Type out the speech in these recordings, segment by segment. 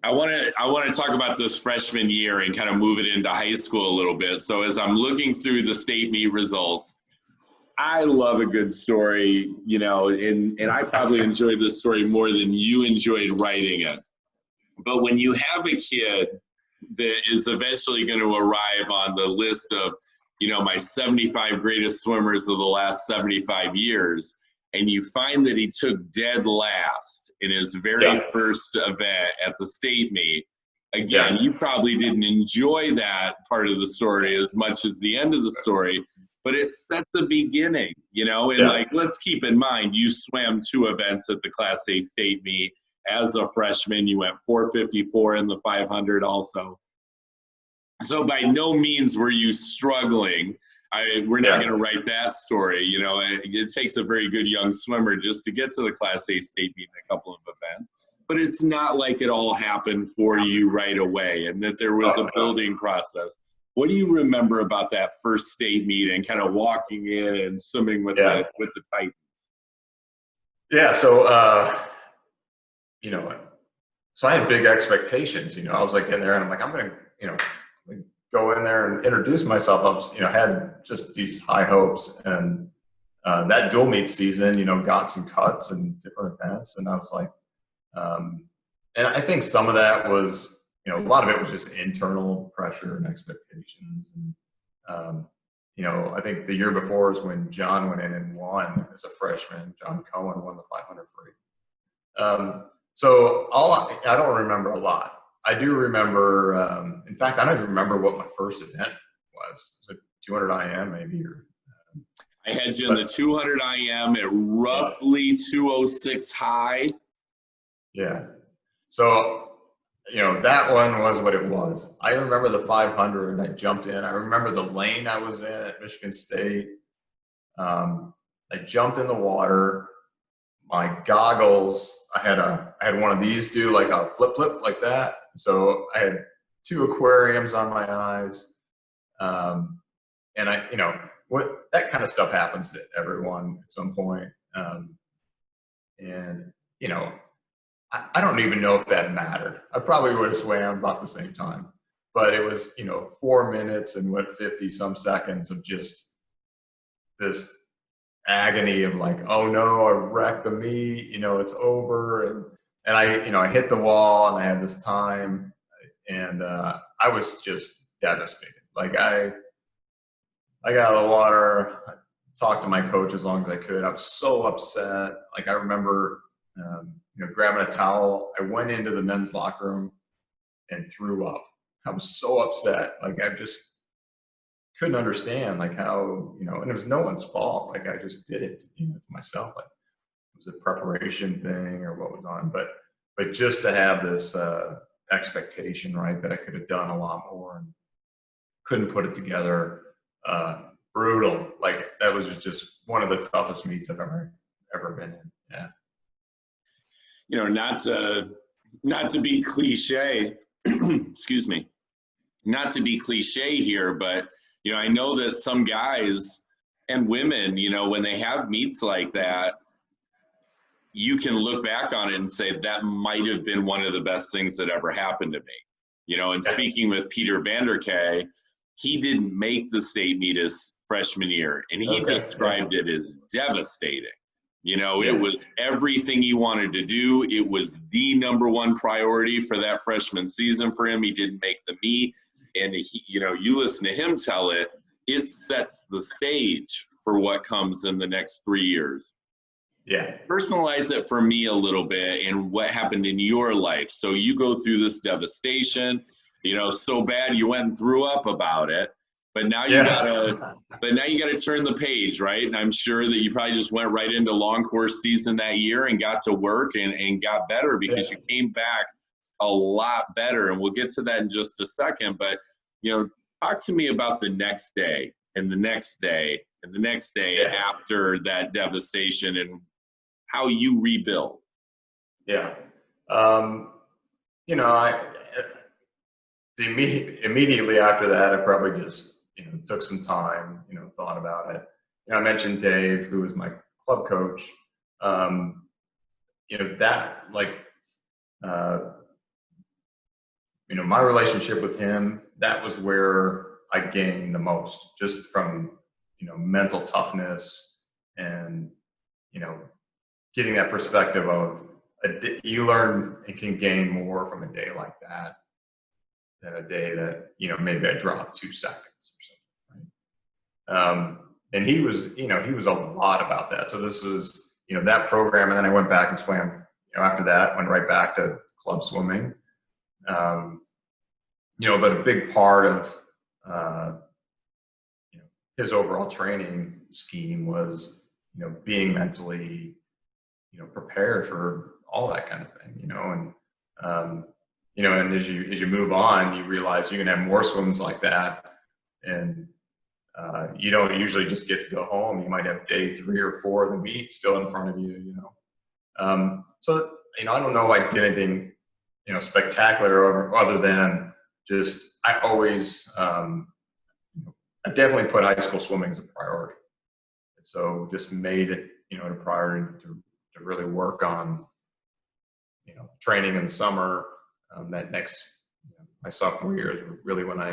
I want to talk about this freshman year and kind of move it into high school a little bit. So as I'm looking through the state meet results, I love a good story, and I probably enjoyed this story more than you enjoyed writing it. But when you have a kid that is eventually going to arrive on the list of, my 75 greatest swimmers of the last 75 years, and you find that he took dead last in his very first event at the state meet, again, you probably didn't enjoy that part of the story as much as the end of the story, but it set the beginning, and let's keep in mind, you swam 2 events at the Class A state meet. As a freshman, you went 4:54 in the 500 also. So by no means were you struggling. We're not going to write that story. It takes a very good young swimmer just to get to the Class A state meet in a couple of events. But it's not like it all happened for you right away and that there was a building process. What do you remember about that first state meet and kind of walking in and swimming with the Titans? Yeah, so so I had big expectations. I was like in there and I'm like, I'm gonna, go in there and introduce myself. I was, had just these high hopes, and that dual meet season, got some cuts and different events, and I was like, and I think some of that was, a lot of it was just internal pressure and expectations. And, I think the year before is when John went in and won as a freshman. John Cohen won the 500 free. So I don't remember a lot. I do remember, in fact, I don't even remember what my first event was. Was it 200 IM maybe? I had you in the 200 IM at roughly 206 high. Yeah. So, that one was what it was. I remember the 500. I jumped in. I remember the lane I was in at Michigan State. I jumped in the water. My goggles, I had one of these do like a flip like that. So I had 2 aquariums on my eyes. And that kind of stuff happens to everyone at some point. I don't even know if that mattered. I probably would have swam about the same time, but it was, 4 minutes and 50 some seconds of just this agony of like, oh no, I wrecked the meet, it's over. And I hit the wall and I had this time, and I was just devastated. Like I got out of the water, I talked to my coach as long as I could. I was so upset. Like I remember, grabbing a towel. I went into the men's locker room and threw up. I was so upset. Like I just couldn't understand like how, and it was no one's fault. Like I just did it to myself. Like it was a preparation thing or what was on, but just to have this expectation, right, that I could have done a lot more and couldn't put it together. Brutal. Like that was just one of the toughest meets I've ever been in. Yeah. Not to be cliche, excuse me, not to be cliche here, but, I know that some guys and women, when they have meets like that, you can look back on it and say that might have been one of the best things that ever happened to me. And speaking with Peter Vanderkay, he didn't make the state meet his freshman year, and he described it as devastating. It was everything he wanted to do. It was the #1 priority for that freshman season for him. He didn't make the meet. And, you listen to him tell it, it sets the stage for what comes in the next 3 years. Yeah. Personalize it for me a little bit and what happened in your life. So you go through this devastation, so bad you went and threw up about it. But now you gotta turn the page, right? And I'm sure that you probably just went right into long course season that year and got to work and got better because you came back a lot better. And we'll get to that in just a second. But, talk to me about the next day and the next day and the next day after that devastation and how you rebuild. Yeah. Immediately after that, I probably just, took some time, thought about it. I mentioned Dave, who was my club coach. That like, you know, my relationship with him, that was where I gained the most, just from, you know, mental toughness and, you know, getting that perspective of you learn and can gain more from a day like that than a day that, you know, maybe I dropped 2 seconds or something. Right? And he was, you know, he was a lot about that. So this was, you know, that program. And then I went back and swam, you know, after that, went right back to club swimming. You know, but a big part of, you know, his overall training scheme was, you know, being mentally, you know, prepared for all that kind of thing, you know, and, you know, and as you move on, you realize you can have more swims like that. And, you don't usually just get to go home. You might have day 3 or 4 of the meet still in front of you, you know. So, you know, I don't know if I did anything, you know, spectacular other than just, I always, I definitely put high school swimming as a priority. And so just made it, you know, a priority to really work on, you know, training in the summer. That next, you know, my sophomore year is really when I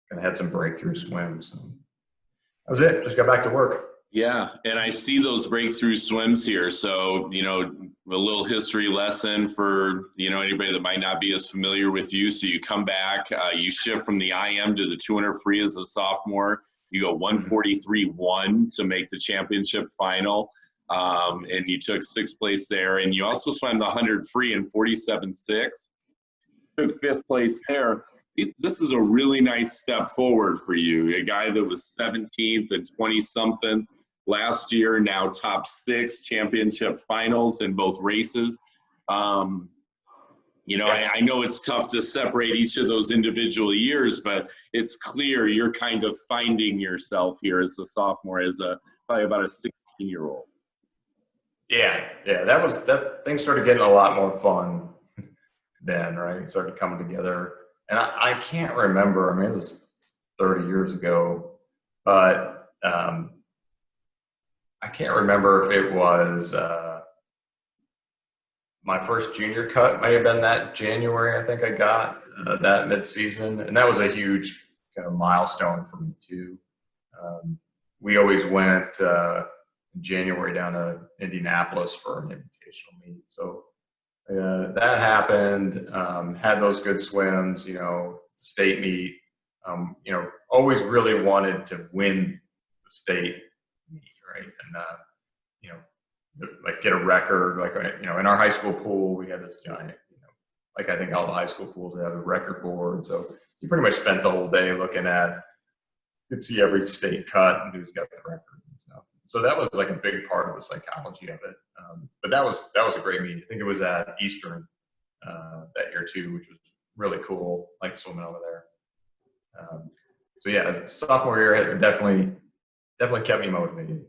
kind of had some breakthrough swims. So that was it. Just got back to work. Yeah, and I see those breakthrough swims here. So, you know, a little history lesson for, you know, anybody that might not be as familiar with you. So you come back, you shift from the IM to the 200 free as a sophomore. You go 143.1 to make the championship final. And you took 6th place there. And you also swam the 100 free in 47.6. Took 5th place there. This is a really nice step forward for you. A guy that was 17th and 20-something last year, now top 6 championship finals in both races. You know, I know it's tough to separate each of those individual years, but it's clear you're kind of finding yourself here as a sophomore, as probably about a 16-year-old. Yeah, that thing started getting a lot more fun then, right? It started coming together. And I can't remember, I mean, it was 30 years ago, but I can't remember if it was my first junior cut may have been that January. I think I got that mid-season. And that was a huge kind of milestone for me too. We always went in January down to Indianapolis for an invitational meet. So that happened, had those good swims, you know, state meet, you know, always really wanted to win the state meet, right? And, you know, like get a record, like, you know, in our high school pool, we had this giant, you know, like I think all the high school pools have a record board. So you pretty much spent the whole day looking at, you could see every state cut and who's got the record and stuff. So that was like a big part of the psychology of it. But that was a great meet. I think it was at Eastern that year too, which was really cool. Like swimming over there. So yeah, sophomore year it definitely kept me motivated.